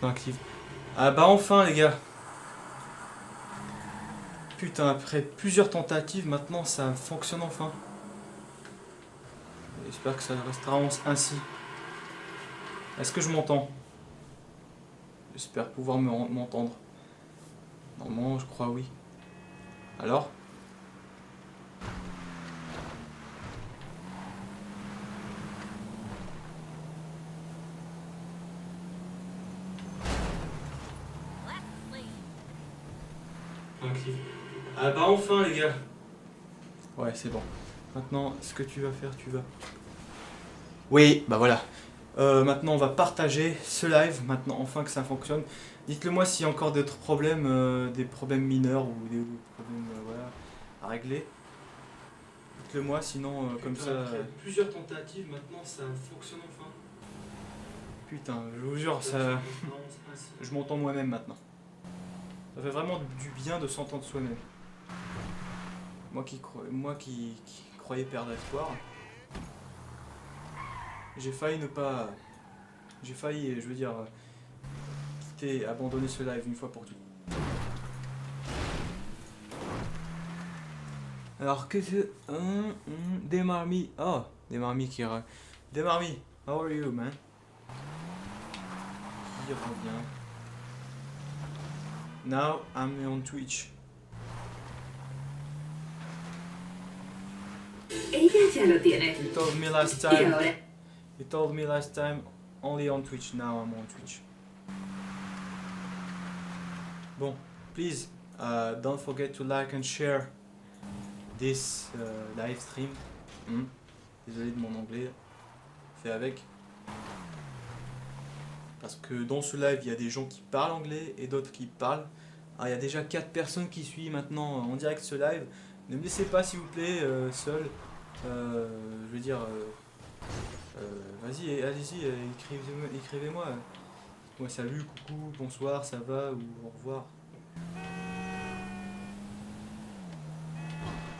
Active. Ah bah enfin les gars. Putain, après plusieurs tentatives, maintenant ça fonctionne enfin. J'espère que ça restera ainsi. Est-ce que je m'entends? J'espère pouvoir m'entendre. Normalement, je crois oui. Alors? Active. Ah bah enfin les gars. Ouais, c'est bon. Maintenant, ce que tu vas faire, tu vas... Oui, bah voilà. Maintenant, on va partager ce live, maintenant, enfin que ça fonctionne. Dites-le moi s'il y a encore d'autres problèmes, des problèmes mineurs ou des problèmes voilà, à régler. Dites-le moi, sinon, comme ça... Après plusieurs tentatives, maintenant, ça fonctionne enfin. Putain, je vous jure, ça... je m'entends moi-même maintenant. Ça fait vraiment du bien de s'entendre soi-même. Moi qui croyais perdre espoir, j'ai failli ne pas... J'ai failli, je veux dire, quitter, abandonner ce live une fois pour toutes. Alors, qu'est-ce que... des marmis... Oh, des marmis qui... Des marmis, how are you, man? Qui revient. Now, I'm on Twitch. Ella ya lo tiene. You told me last Y time... ahora, You told me last time only on Twitch. Now I'm on Twitch. Bon, please, don't forget to like and share this live stream. Désolé de mon anglais, fait avec. Parce que dans ce live, il y a des gens qui parlent anglais et d'autres qui parlent. Ah, il y a déjà 4 personnes qui suivent maintenant en direct ce live. Ne me laissez pas, s'il vous plaît, seul. Je veux dire, vas-y, allez-y, écrivez-moi. Ouais, salut, coucou, bonsoir, ça va, ou au revoir.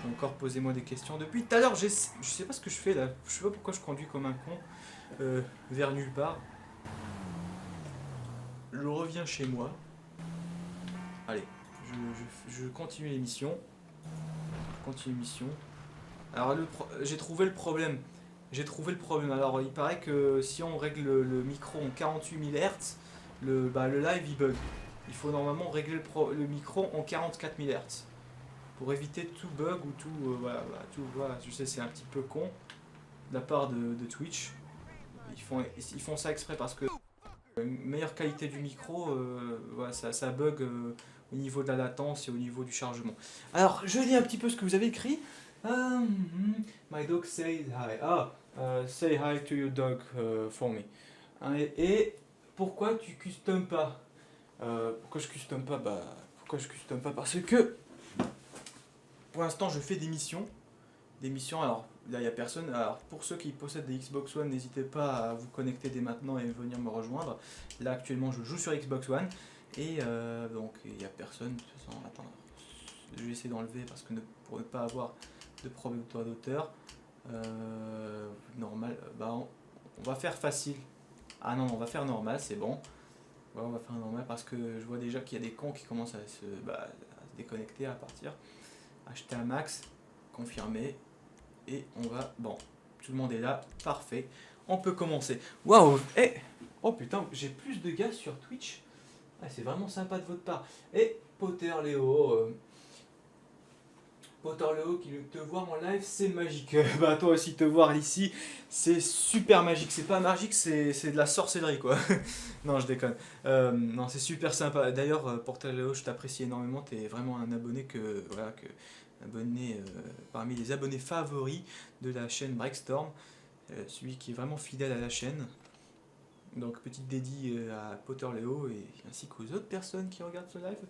Encore posez-moi des questions. Depuis tout à l'heure, je sais pas ce que je fais là. Je sais pas pourquoi je conduis comme un con vers nulle part. Je reviens chez moi. Allez, je continue l'émission. Alors, j'ai trouvé le problème. Alors, il paraît que si on règle le micro en 48 000 Hz, le live il bug. Il faut normalement régler le micro en 44 000 Hz. Pour éviter tout bug ou tout. Voilà, je sais, c'est un petit peu con de la part de Twitch. Ils font ça exprès parce que une meilleure qualité du micro, voilà, ça bug au niveau de la latence et au niveau du chargement. Alors, je lis un petit peu ce que vous avez écrit. My dog says hi. Say hi to your dog for me. Et pourquoi tu customes pas Pourquoi je custom pas Parce que pour l'instant, je fais des missions. Alors là, il n'y a personne. Alors pour ceux qui possèdent des Xbox One, n'hésitez pas à vous connecter dès maintenant et venir me rejoindre. Là, actuellement, je joue sur Xbox One. Et donc, il n'y a personne. De toute façon, attends, je vais essayer d'enlever parce que pour ne pas avoir de problème de droit d'auteur. Normal. On va faire facile. Ah non, on va faire normal, c'est bon. Ouais, on va faire normal parce que je vois déjà qu'il y a des cons qui commencent à se déconnecter, à partir. Acheter un max, confirmer. Et on va... Bon, tout le monde est là, parfait. On peut commencer. Waouh. Oh putain, j'ai plus de gars sur Twitch. Ah, c'est vraiment sympa de votre part. Et Potter Léo... qui te voir en live, c'est magique. Bah toi aussi te voir ici, c'est super magique. C'est pas magique, c'est de la sorcellerie quoi. Non, je déconne. Non, c'est super sympa. D'ailleurs, Porter Léo, je t'apprécie énormément. T'es vraiment un abonné parmi les abonnés favoris de la chaîne Breakstorm. Celui qui est vraiment fidèle à la chaîne. Donc petite dédie à Potter Léo et ainsi qu'aux autres personnes qui regardent ce live,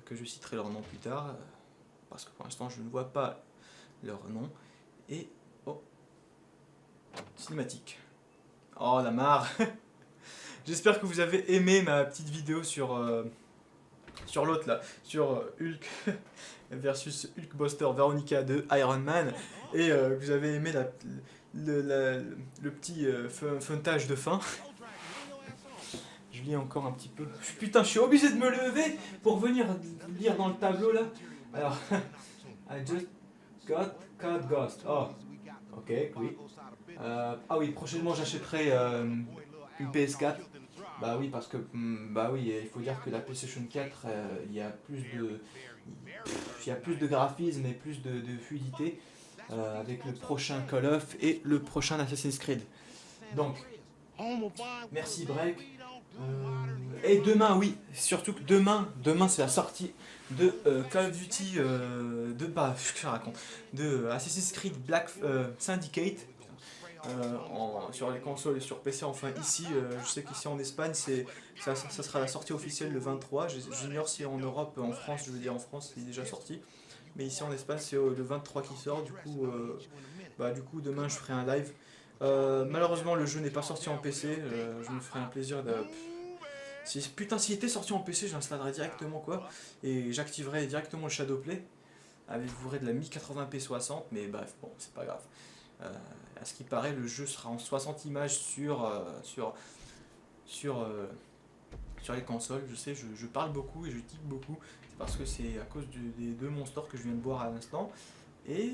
que je citerai leur nom plus tard. Parce que pour l'instant je ne vois pas leur nom. Et cinématique. Oh la marre. J'espère que vous avez aimé ma petite vidéo sur l'autre là, sur Hulk versus Hulkbuster Veronica de Iron Man, et que vous avez aimé le petit feuilletage de fin. Je je lis encore un petit peu. Putain, je suis obligé de me lever pour venir lire dans le tableau là. Alors, I just got cat ghost. Oh, ok, oui. Ah oui, prochainement j'achèterai une PS4. Bah oui, parce que bah oui, il faut dire que la PlayStation 4, il y a plus de graphisme et plus de fluidité avec le prochain Call of et le prochain Assassin's Creed. Donc, merci Break. Et demain, oui, surtout que demain c'est la sortie de Call of Duty, je raconte, de Assassin's Creed Black Syndicate. Sur les consoles et sur PC, enfin ici, je sais qu'ici en Espagne, ça sera la sortie officielle le 23. J'ignore si en Europe, en France, je veux dire en France, il est déjà sorti. Mais ici en Espagne, c'est le 23 qui sort. Du coup, demain, je ferai un live. Malheureusement, le jeu n'est pas sorti en PC. Je me ferai un plaisir de. S'il était sorti en PC, je l'installerais directement quoi. Et j'activerais directement le Shadowplay. Avec vous de la 1080p 60. Mais bref, bon, c'est pas grave. À ce qui paraît, le jeu sera en 60 images sur les consoles. Je sais, je parle beaucoup et je tique beaucoup. C'est parce que c'est à cause des deux monsters que je viens de boire à l'instant. Et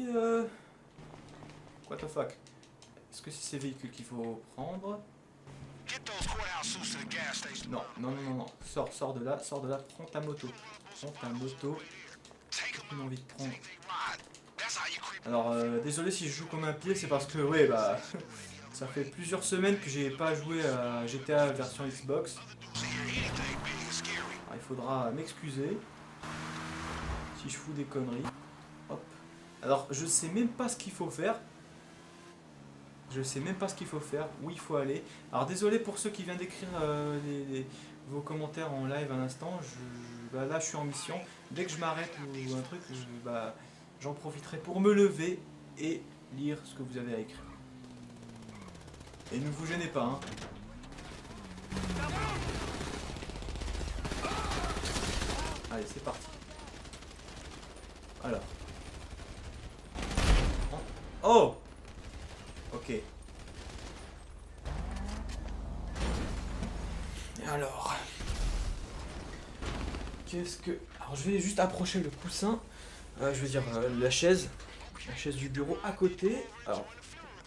what the fuck? Est-ce que c'est ces véhicules qu'il faut prendre? Non, non, non, non, non. Sors de là, prends ta moto. Prends ta moto. J'ai envie de prendre. Alors, désolé si je joue comme un pied, c'est parce que, ouais, bah, ça fait plusieurs semaines que j'ai pas joué à GTA version Xbox. Alors, il faudra m'excuser si je fous des conneries. Hop. Alors, je sais même pas ce qu'il faut faire. Je sais même pas ce qu'il faut faire, où il faut aller. Alors, désolé pour ceux qui viennent d'écrire vos commentaires en live à l'instant. Là, je suis en mission. Dès que je m'arrête ou un truc, j'en profiterai pour me lever et lire ce que vous avez à écrire. Et ne vous gênez pas, hein. Allez, c'est parti. Alors. Oh! Ok. Et alors. Qu'est-ce que... Alors, je vais juste approcher le coussin. Je veux dire la chaise du bureau à côté. Alors,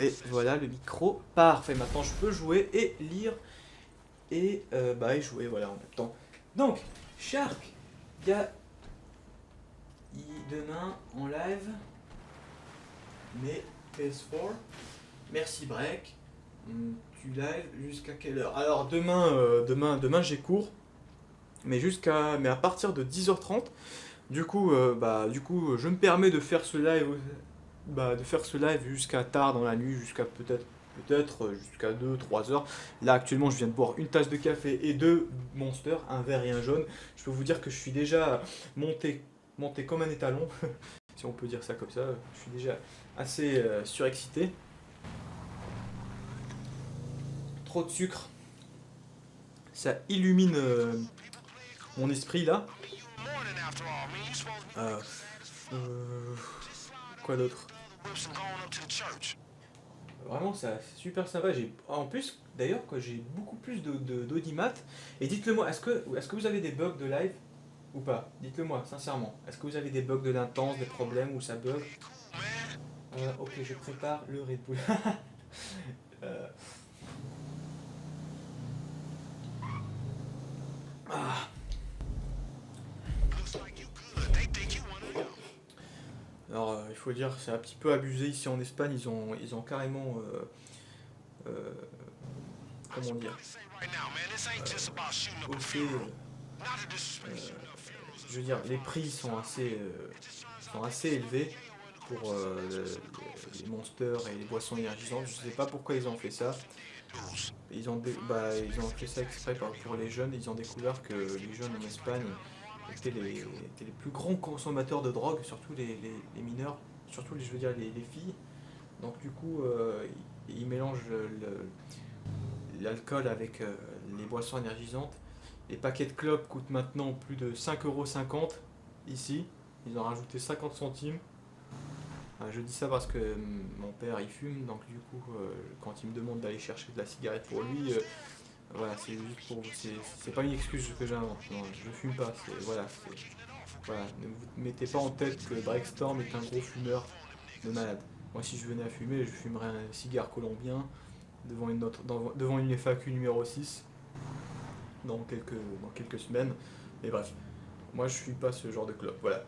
et voilà le micro. Parfait, maintenant je peux jouer et lire et jouer voilà en même temps. Donc, Shark, il y a demain en live, mais PS4. Merci Break. Tu live jusqu'à quelle heure? Alors demain j'ai cours, mais à partir de 10h30. Du coup, je me permets de faire ce live, jusqu'à tard dans la nuit, jusqu'à peut-être jusqu'à 2-3 heures. Là, actuellement, je viens de boire une tasse de café et deux Monster, un vert et un jaune. Je peux vous dire que je suis déjà monté comme un étalon, si on peut dire ça comme ça. Je suis déjà assez surexcité. Trop de sucre, ça illumine mon esprit là. Quoi d'autre? Vraiment, c'est super sympa. En plus, d'ailleurs, j'ai beaucoup plus d'audimat. Et dites-le moi, est-ce que vous avez des bugs de live ou pas? Dites-le moi, sincèrement. Est-ce que vous avez des bugs de latence, des problèmes où ça bug? Ok, je prépare le Red Bull. Ah. Alors, il faut dire, c'est un petit peu abusé ici en Espagne. Ils ont carrément, comment dire, je veux dire, les prix sont assez élevés pour les monsters et les boissons énergisantes. Je sais pas pourquoi ils ont fait ça. Ils ont fait ça exprès pour les jeunes. Ils ont découvert que les jeunes en Espagne étaient les plus grands consommateurs de drogue, surtout les mineurs, surtout je veux dire les filles. Donc du coup, ils mélangent l'alcool avec les boissons énergisantes. Les paquets de clopes coûtent maintenant plus de 5,50€ ici. Ils ont rajouté 50 centimes. Je dis ça parce que mon père il fume, donc du coup quand il me demande d'aller chercher de la cigarette pour lui, Voilà, c'est juste pour vous. C'est pas une excuse que j'invente. Non, je fume pas. Voilà, voilà. Ne vous mettez pas en tête que Breakstorm est un gros fumeur de malade. Moi, si je venais à fumer, je fumerais un cigare colombien devant une FAQ numéro 6 dans quelques semaines. Mais bref, moi je suis pas ce genre de clope. Voilà.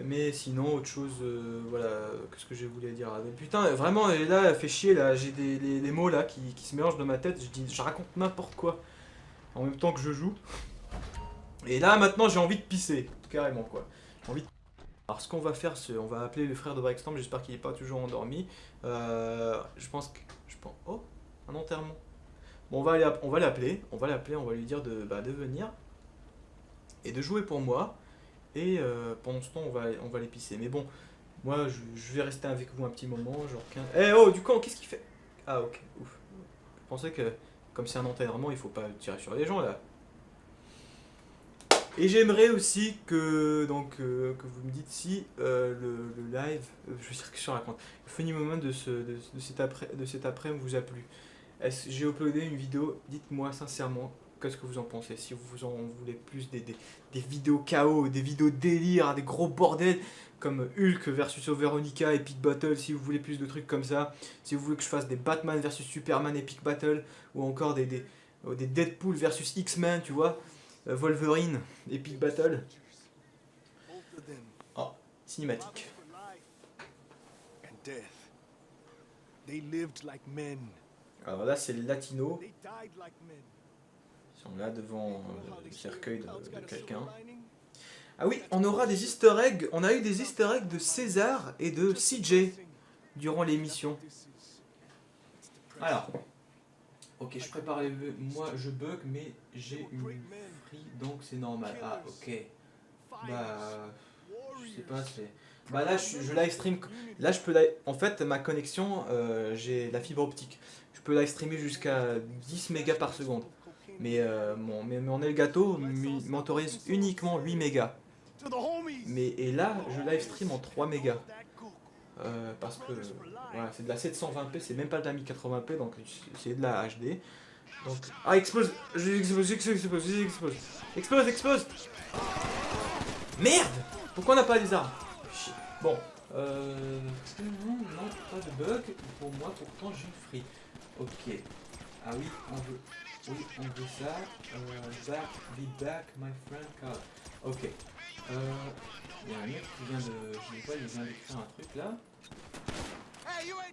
Mais sinon, autre chose, voilà, qu'est-ce que je voulais dire? Putain, vraiment, là, fait chier, là, j'ai les mots là qui se mélangent dans ma tête, je raconte n'importe quoi en même temps que je joue. Et là, maintenant, j'ai envie de pisser, carrément, quoi. J'ai envie de... Alors, ce qu'on va faire, on va appeler le frère de Breakstorm, j'espère qu'il n'est pas toujours endormi. Je pense que... Oh, un enterrement. Bon, on va l'appeler, on va lui dire de venir et de jouer pour moi. Et pendant ce temps, on va les pisser. Mais bon, moi, je vais rester avec vous un petit moment, genre 15... Eh oh, du camp, qu'est-ce qu'il fait? Ah, ok, ouf. Je pensais que, comme c'est un enterrement, il faut pas tirer sur les gens, là. Et j'aimerais aussi que vous me dites si le live, je veux dire que je raconte, le funny moment de cet après-midi vous a plu. J'ai uploadé une vidéo, dites-moi sincèrement, qu'est-ce que vous en pensez? Si vous en voulez plus des vidéos KO, des vidéos délire, des gros bordels comme Hulk versus Veronica Epic Battle, si vous voulez plus de trucs comme ça, si vous voulez que je fasse des Batman versus Superman Epic Battle, ou encore des Deadpool versus X-Men, tu vois, Wolverine Epic Battle. Oh, cinématique. Alors là, c'est les latinos. Ils sont là devant le cercueil de quelqu'un. Ah oui, on aura des easter eggs. On a eu des easter eggs de César et de CJ durant l'émission. Alors, ok, je prépare les vœux. Moi, je bug, mais j'ai une free, donc c'est normal. Ah, ok. Bah, je sais pas, c'est... Bah là, je live stream. Là, je peux... En fait, ma connexion, j'ai la fibre optique. Je peux live streamer jusqu'à 10 mégas par seconde. Mais mon Elgato m'autorise uniquement 8 mégas. Et là, je live stream en 3 mégas. Parce que voilà, c'est de la 720p, c'est même pas de la 1080p, donc c'est de la HD. Donc... Ah, explose! Explose! Merde! Pourquoi on n'a pas les armes? Bon, non, pas de bug. Pour moi, pourtant, j'ai une free. Ok. Ah oui, on veut ça. Be back, my friend, Carl. Ok. Il y a un mec qui vient de... Je sais pas, il vient d'écrire un truc là.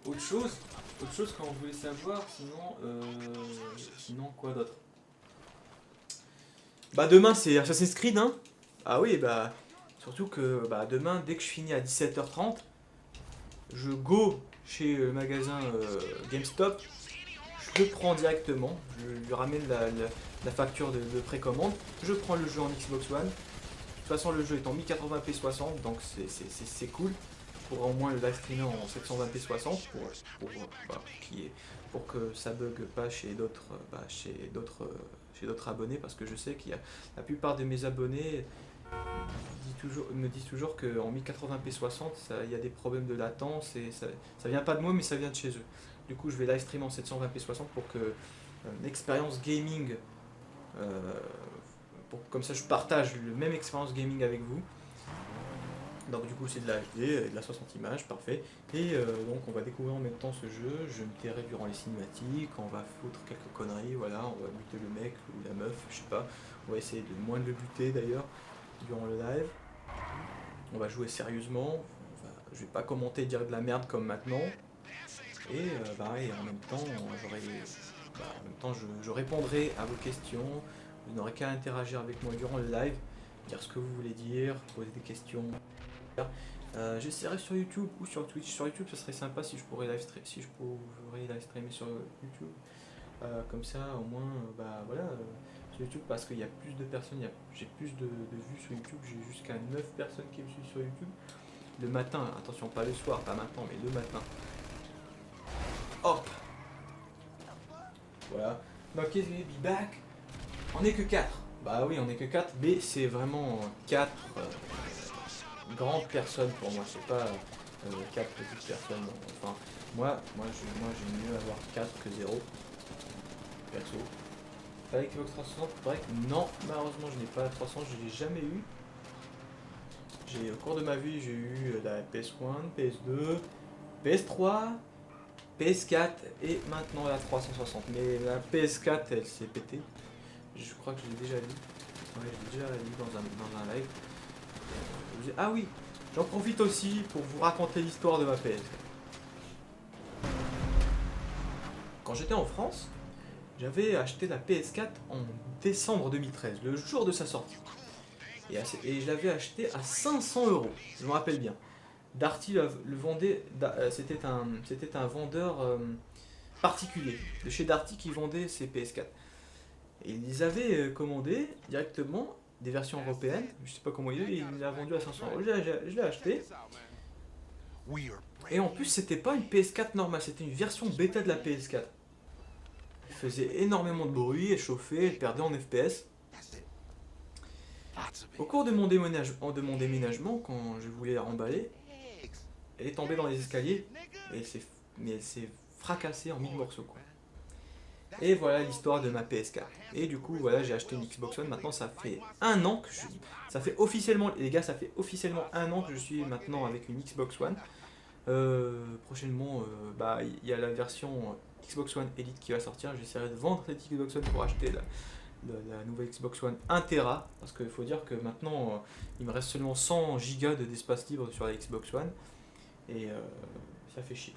Autre chose quand vous voulez savoir, sinon quoi d'autre? Bah demain c'est Assassin's Creed, hein. Ah oui, bah surtout que demain, dès que je finis à 17h30, je go chez le magasin GameStop, je le prends directement, je lui ramène la facture de précommande, je prends le jeu en Xbox One. De toute façon, le jeu est en 1080p 60, donc c'est cool. Je pourrais au moins le live streamer en 720p 60 pour que ça bug pas chez d'autres abonnés, parce que je sais qu'il y a la plupart de mes abonnés me disent toujours qu'en 1080p 60, il y a des problèmes de latence et ça vient pas de moi, mais ça vient de chez eux. Du coup, je vais live stream en 720p 60 pour que l'expérience gaming, comme ça je partage la même expérience gaming avec vous. Donc du coup c'est de la HD et de la 60 images, parfait. Et donc on va découvrir en même temps ce jeu, je me tairai durant les cinématiques, on va foutre quelques conneries, voilà, on va buter le mec ou la meuf, je sais pas. On va essayer de moins de le buter d'ailleurs durant le live. On va jouer sérieusement, je vais pas commenter et dire de la merde comme maintenant. Et en même temps, je répondrai à vos questions, vous n'aurez qu'à interagir avec moi durant le live, dire ce que vous voulez dire, poser des questions. J'essaierai sur YouTube ou sur Twitch. Sur YouTube, ce serait sympa si je pourrais live streamer sur YouTube. Comme ça, au moins, sur YouTube, parce qu'il y a plus de personnes, j'ai plus de vues sur YouTube. J'ai jusqu'à 9 personnes qui me suivent sur YouTube. Le matin, attention, pas le soir, pas maintenant, mais le matin. Hop! Voilà. Donc, be back. On est que 4. Bah oui, on est que 4, mais c'est vraiment 4 grandes personnes pour moi. C'est pas 4 petites personnes. Enfin, moi j'aime mieux avoir 4 que 0. Perso. La Xbox 360, il paraît que non, malheureusement je n'ai pas la 300, je l'ai jamais eu. Au cours de ma vie, j'ai eu la PS1, PS2, PS3, PS4 et maintenant la 360. Mais la PS4, elle s'est pétée. Je crois que je l'ai déjà dit. Ouais, je l'ai déjà dit dans un live. Ah oui, j'en profite aussi pour vous raconter l'histoire de ma PS4. Quand j'étais en France, j'avais acheté la PS4 en décembre 2013, le jour de sa sortie. Et je l'avais acheté à 500 euros, je me rappelle bien. Darty le vendait, c'était un vendeur particulier de chez Darty qui vendait ses PS4. Et ils les avaient commandés directement, des versions européennes, je sais pas comment il l'a vendu à 500 euros. Je l'ai acheté. Et en plus, c'était pas une PS4 normale, c'était une version bêta de la PS4. Elle faisait énormément de bruit, elle chauffait, elle perdait en FPS. Au cours de mon déménagement, quand je voulais la remballer, elle est tombée dans les escaliers et elle s'est fracassée en 1000 morceaux, quoi. Et voilà l'histoire de ma PS4. Et du coup, voilà, j'ai acheté une Xbox One. Maintenant, ça fait un an que ça fait officiellement, les gars, ça fait officiellement un an que je suis maintenant avec une Xbox One. Prochainement, bah, il y a la version Xbox One Elite qui va sortir. J'essaierai de vendre cette Xbox One pour acheter la nouvelle Xbox One 1 Tera. Parce qu'il faut dire que maintenant, il me reste seulement 100 Go d'espace libre sur la Xbox One. Et ça fait chier.